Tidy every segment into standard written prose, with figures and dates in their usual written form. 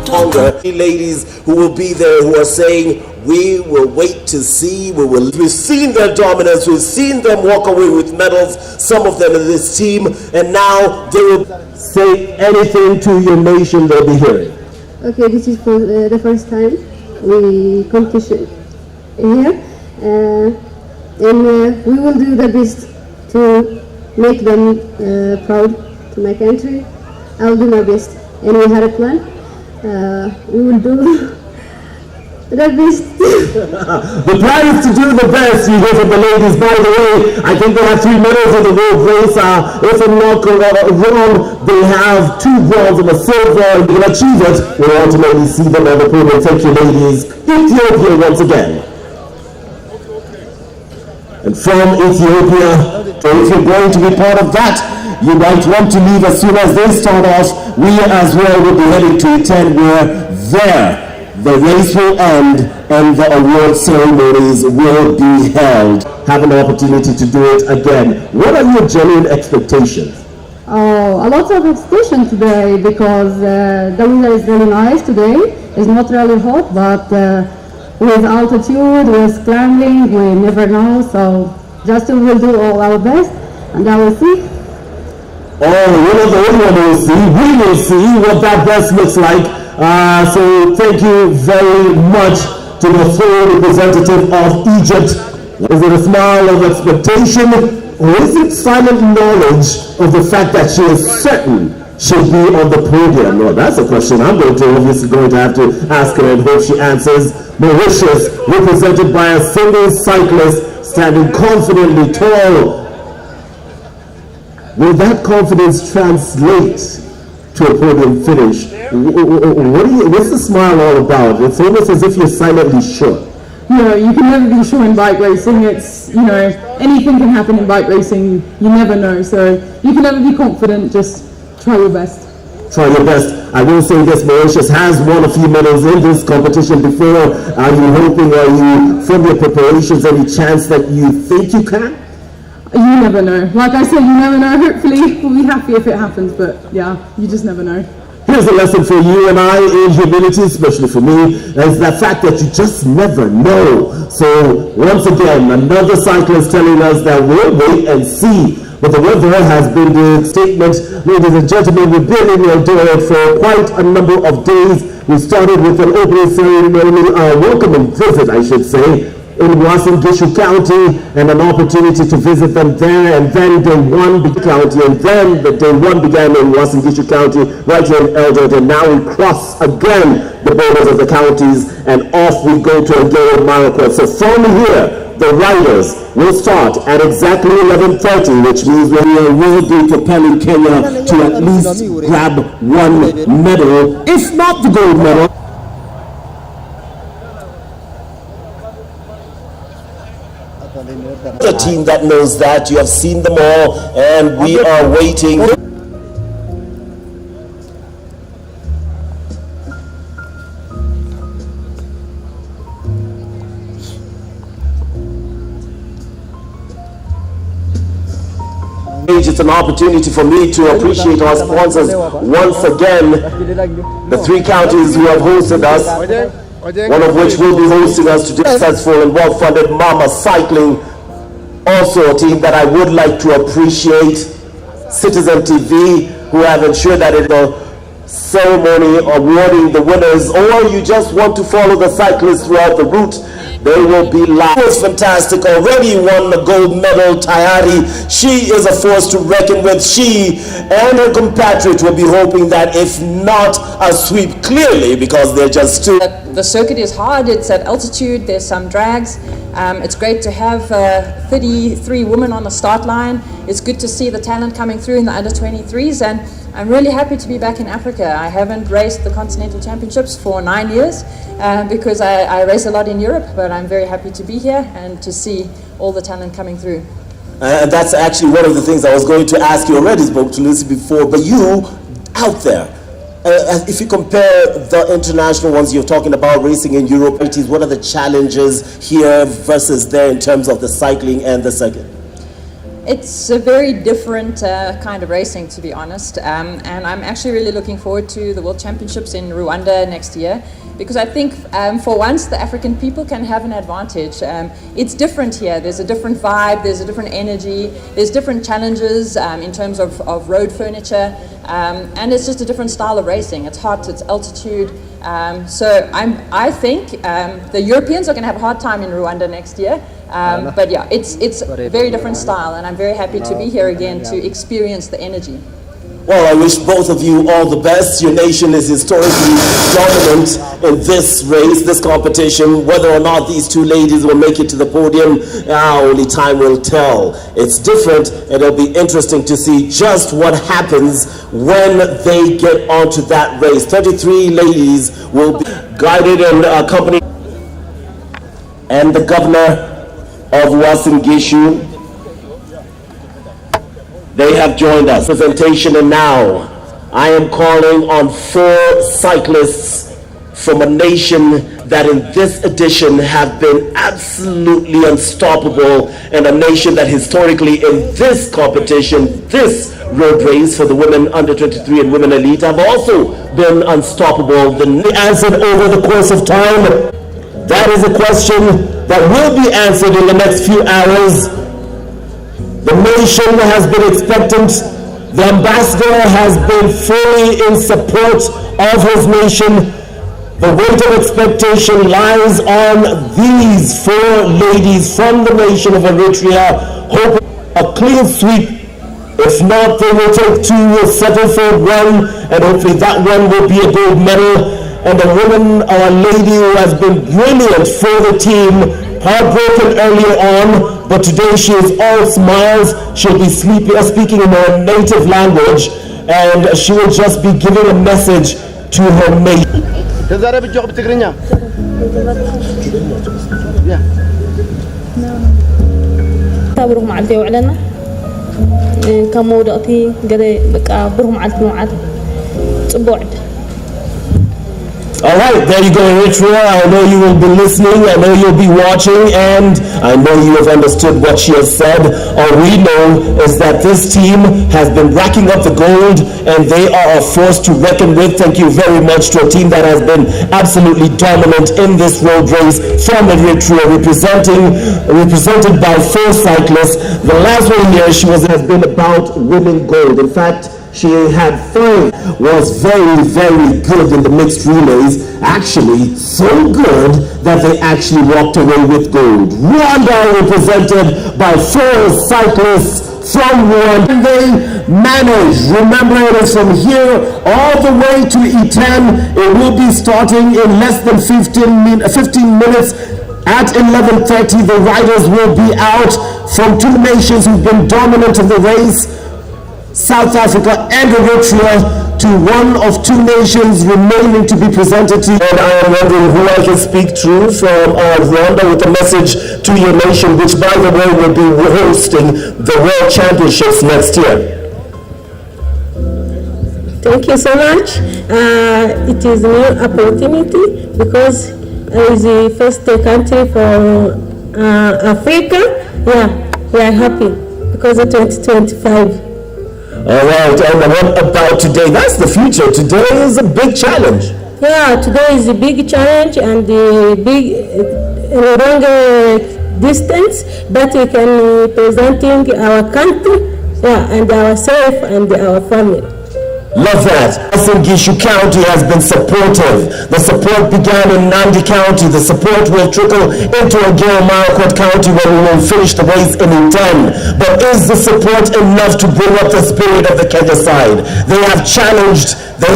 hunger. Ladies who will be there who are saying, we will wait to see. We've seen their dominance. We've seen them walk away with medals, some of them in this team, and now they will say anything to your nation they'll be hearing. Okay, this is for the first time we competition here, and we will do the best to make them proud to my country. I'll do my best, and we had a plan. We will do the best. The plan is to do the best. You hear from the ladies. By the way, I think they have 3 medals in the world race. If I'm not wrong, they have 2 bronze and a silver. They can achieve it. We'll ultimately see them on the podium. Thank you, ladies. Ethiopia once again. And from Ethiopia, if you're going to be part of that, you might want to leave as soon as they start off. We as well will be heading to attend where the race will end and the award ceremonies will be held. Have an opportunity to do it again. What are your genuine expectations? Oh, a lot of expectation today because the weather is really nice today. It's not really hot, but with altitude, with climbing, we never know. So Justin will do all our best, and I will see. Oh, we're not the only one who will see. We will see what that best looks like. So thank you very much to the full representative of Egypt. Is it a smile of expectation, or is it silent knowledge of the fact that she is certain she'll be on the podium? Well, that's a question I'm obviously going to have to ask her and hope she answers. Mauritius, represented by a single cyclist standing confidently tall. Will that confidence translate to a podium finish? What's the smile all about? It's almost as if you're silently sure. You can never be sure in bike racing. It's, anything can happen in bike racing. You never know. So you can never be confident. Just try your best. Try your best. I will say this, Mauritius has won a few medals in this competition before. Are you from your preparations, any chance that you think you can? You never know. Like I said, you never know. Hopefully we'll be happy if it happens, but yeah, you just never know. Here's a lesson for you and I in humility, especially for me, is the fact that you just never know. So once again, another cyclist telling us that we'll wait and see. But the weather has been the statement. Ladies and gentlemen, we've been in Eldoret for quite a number of days. We started with an opening ceremony, welcoming visit, I should say, in Uasin Gishu County, and an opportunity to visit them there, and then day 1 began county, and then the day 1 began in Uasin Gishu County, right here in Eldoret, and now we cross again the borders of the counties, and off we go to Eldoret Marathon. So from here, the riders will start at exactly 11:30, which means we will be propelling Kenya to at least grab 1 medal, if not the gold medal. A team that knows that. You have seen them all, and we are waiting. It's an opportunity for me to appreciate our sponsors once again. The 3 counties who have hosted us, one of which will be hosting us today, successful and well-funded Mama Cycling. Also a team that I would like to appreciate, Citizen TV, who have ensured that in the ceremony awarding the winners, or you just want to follow the cyclists throughout the route, they will be live. It was fantastic. Already won the gold medal, Tayari. She is a force to reckon with. She and her compatriots will be hoping that if not a sweep, clearly, because they're just too. The circuit is hard. It's at altitude. There's some drags. It's great to have 33 women on the start line. It's good to see the talent coming through in the under 23s, and I'm really happy to be back in Africa. I haven't raced the Continental Championships for 9 years because I race a lot in Europe, but I'm very happy to be here and to see all the talent coming through. And that's actually one of the things I was going to ask you. Already spoke to Lucy before, but you out there, if you compare the international ones you're talking about racing in Europe, what are the challenges here versus there in terms of the cycling and the circuit? it's a very different kind of racing, to be honest, and I'm actually really looking forward to the World Championships in Rwanda next year, because I think for once the African people can have an advantage. It's different here. There's a different vibe, there's a different energy, there's different challenges in terms of road furniture, and it's just a different style of racing. It's hot, it's altitude. So I think the Europeans are going to have a hard time in Rwanda next year. But yeah, it's a very different style, and I'm very happy to be here again to experience the energy. Well, I wish both of you all the best. Your nation is historically dominant in this race, this competition. Whether or not these two ladies will make it to the podium, only time will tell. It's different, and it'll be interesting to see just what happens when they get onto that race. 33 ladies will be guided and accompanied. And the governor of Wasingishu, they have joined us. Presentation, and now I am calling on 4 cyclists from a nation that in this edition have been absolutely unstoppable, and a nation that historically in this competition, this road race for the women under 23 and women elite, have also been unstoppable. The answered over the course of time. That is a question that will be answered in the next few hours. The nation has been expectant. The ambassador has been fully in support of his nation. The weight of expectation lies on these 4 ladies from the nation of Eritrea, hoping a clean sweep. If not, they will take 2, will settle for 1, and hopefully that one will be a gold medal. And a woman or a lady who has been brilliant for the team, heartbroken earlier on, but today she is all smiles. She'll be speaking in her native language, and she will just be giving a message to her nation. All right, there you go, Eritrea. I know you will be listening. I know you'll be watching, and I know you have understood what she has said. All we know is that this team has been racking up the gold, and they are a force to reckon with. Thank you very much to a team that has been absolutely dominant in this road race from Eritrea, represented by 4 cyclists. The last one here, has been about winning gold. In fact, she had 5, was very, very good in the mixed relays. Actually, so good that they actually walked away with gold. Rwanda represented by 4 cyclists from Rwanda. And they managed. Remember, it is from here all the way to E10. It will be starting in less than 15 minutes. At 11:30, the riders will be out from 2 nations who've been dominant in the race, South Africa and Eritrea, to one of 2 nations remaining to be presented to you. And I am wondering who I can speak to from Rwanda with a message to your nation, which by the way will be hosting the World Championships next year. Thank you so much. It is a new opportunity because it is the first country from Africa. Yeah, we are happy because of 2025. All right, and what about today? That's the future. Today is a big challenge. Yeah, today is a big challenge and the big longer distance, but we can be presenting our country, and ourselves and our family. Love that. Wasingishu County has been supportive. The support began in Nandi County. The support will trickle into Agero-Marakwet County where we will finish the race in E10. But is the support enough to bring up the spirit of the Kenya side? They have challenged, they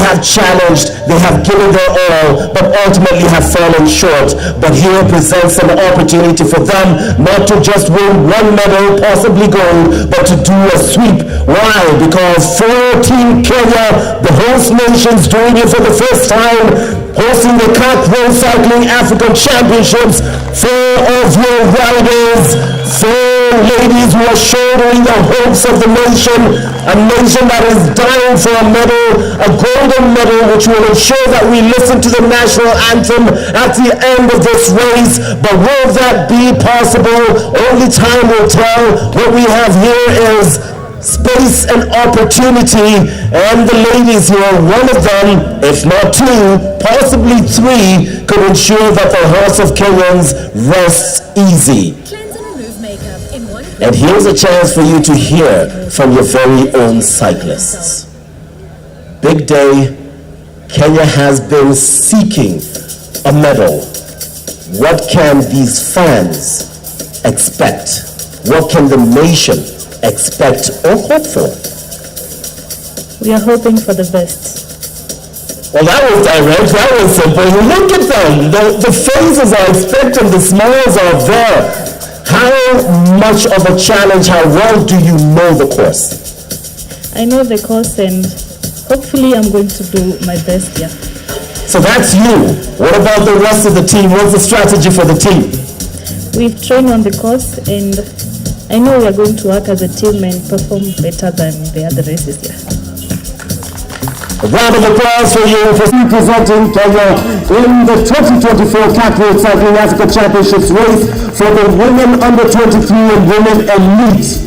have given their all, but ultimately have fallen short. But here presents an opportunity for them not to just win 1 medal, possibly gold, but to do a sweep. Why? Because for Team Kenya, the host nations doing it for the first time, hosting the CAF World Cycling African Championships. 4 of your riders, 4 ladies who are shouldering the hopes of the nation, a nation that is dying for a medal, a golden medal which will ensure that we listen to the national anthem at the end of this race. But will that be possible? Only time will tell. What we have here is space and opportunity, and the ladies here, one of them, if not two, possibly three, could ensure that the horse of Kenyans rests easy. And here's a chance for you to hear from your very own cyclists. Big day. Kenya has been seeking a medal. What can these fans expect? What can the nation expect or hope for? We are hoping for the best. Well, that was direct, that was simple. Look at them. The faces are expectant, the smiles are there. How much of a challenge, how well do you know the course? I know the course, and hopefully I'm going to do my best, yeah. So that's you. What about the rest of the team? What's the strategy for the team? We've trained on the course, and I know we are going to work as a team and perform better than the other races, yeah. A round of applause for you for representing Kenya in the 2024 Catwalk Cycling Africa Championships race for the women under 23 and women elite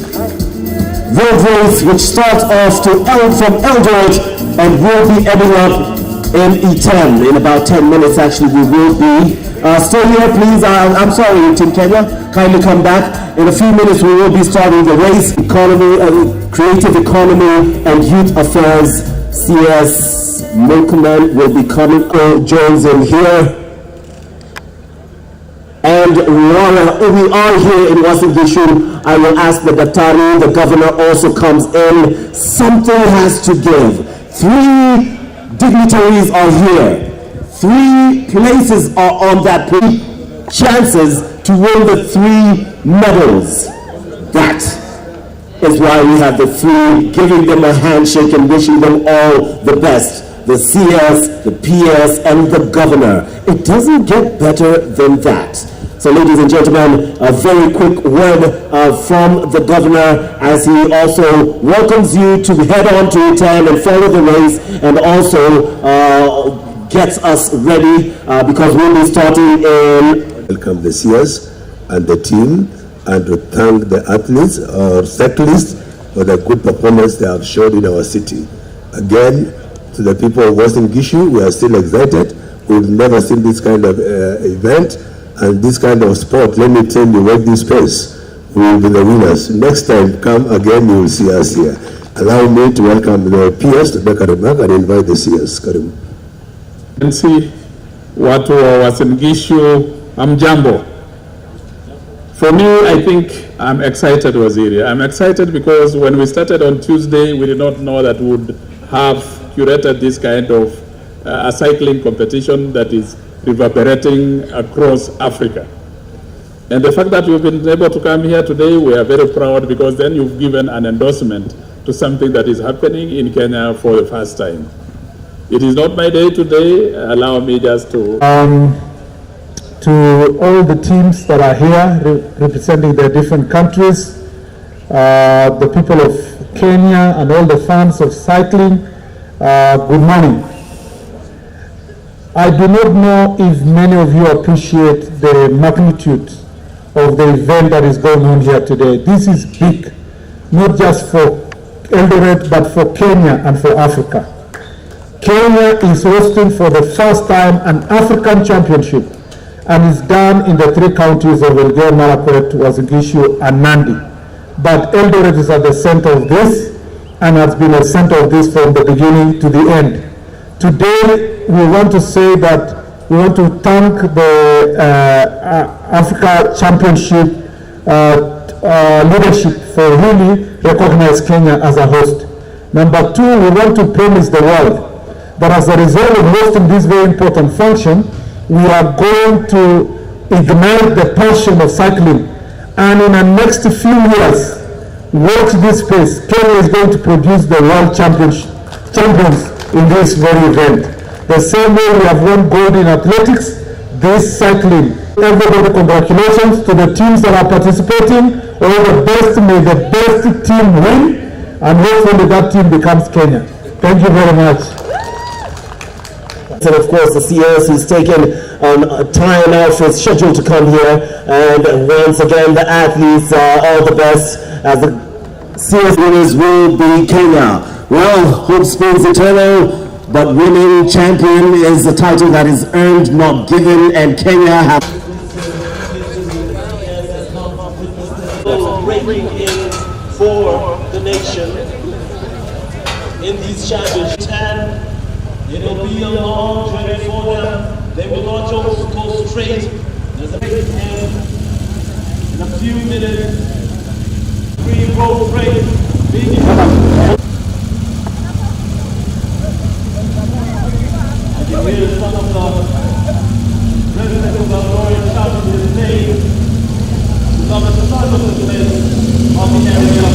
road race, which starts off from Eldoret and will be ending up in E10 in about 10 minutes. Actually, we will be stay here, please. I'm sorry, Team Kenya, kindly come back. In a few minutes, we will be starting the race. Economy, creative economy, and youth affairs. CS Milkman will be coming. Jones in here. And we are here in Uasin Gishu. I will ask the Daktari, the governor also comes in. Something has to give. 3 dignitaries are here. 3 places are on that chances to win the 3 medals. That is why we have the 3, giving them a handshake and wishing them all the best. The CS, the PS, and the governor. It doesn't get better than that. So ladies and gentlemen, a very quick word from the governor as he also welcomes you to head on to E10 and follow the race, and also gets us ready because we'll be starting in... Welcome the CS and the team, and to thank the athletes or cyclists for the good performance they have showed in our city. Again, to the people of Uasin Gishu, we are still excited. We've never seen this kind of event and this kind of sport. Let me tell you, watch this space. We will be the winners. Next time, come again, you will see us here. Allow me to welcome the PS to Bekarumak and invite the CS. Karibu. Watu wa Uasin Gishu, amjambo. For me, I think I'm excited, Waziri. I'm excited because when we started on Tuesday, we did not know that we would have curated this kind of a cycling competition that is reverberating across Africa. And the fact that we've been able to come here today, we are very proud because then you've given an endorsement to something that is happening in Kenya for the first time. It is not my day today. Allow me just to... To all the teams that are here representing their different countries, the people of Kenya and all the fans of cycling, good morning. I do not know if many of you appreciate the magnitude of the event that is going on here today. This is big, not just for Eldoret, but for Kenya and for Africa. Kenya is hosting for the first time an African championship, and is done in the 3 counties of Elgeyo Marakwet, Uasin Gishu, and Nandi. But Eldoret is at the center of this, and has been a center of this from the beginning to the end. Today, we want to say that we want to thank the Africa Championship leadership for really recognizing Kenya as a host. Number 2, we want to promise the world that as a result of hosting this very important function, we are going to ignite the passion of cycling, and in the next few years, watch this space. Kenya is going to produce the world champions in this very event. The same way we have won gold in athletics, this cycling Everybody, congratulations to the teams that are participating. All the best. May the best team win, and hopefully that team becomes Kenya. Thank you very much. And of course, the CS who's taken time out for his schedule to come here. And once again, the athletes, all the best. As the CS winners will be Kenya. Well, hope springs eternal, but winning champion is a title that is earned, not given, and Kenya have breaking in for the nation in these championships. And it'll be a long journey for them. They will not just go straight. There's a big end in a few minutes. Free road race. I can hear some of the residents of Eldoret shouting his name. Some of the son of the place of the area.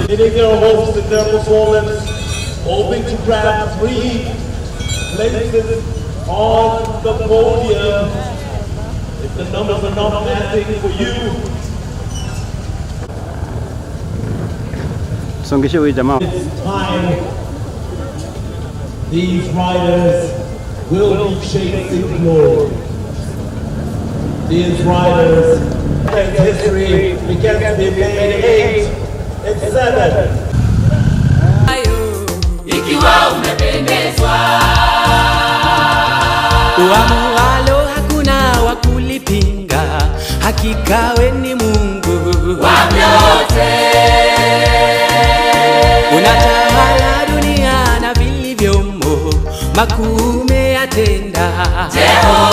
Hitting their hopes in their performance, hoping to grab 3 places on the podium. If the numbers are not matching for you. It's time these riders will be chasing glory. These riders, and history begins to be made 8 and 7. Ikiwa umependezwa, uamualo hakuna wa kulipinga, hakika we ni Mungu wa vyote. Unatawala dunia na vilivyomo, makuu umeyatenda Jehova.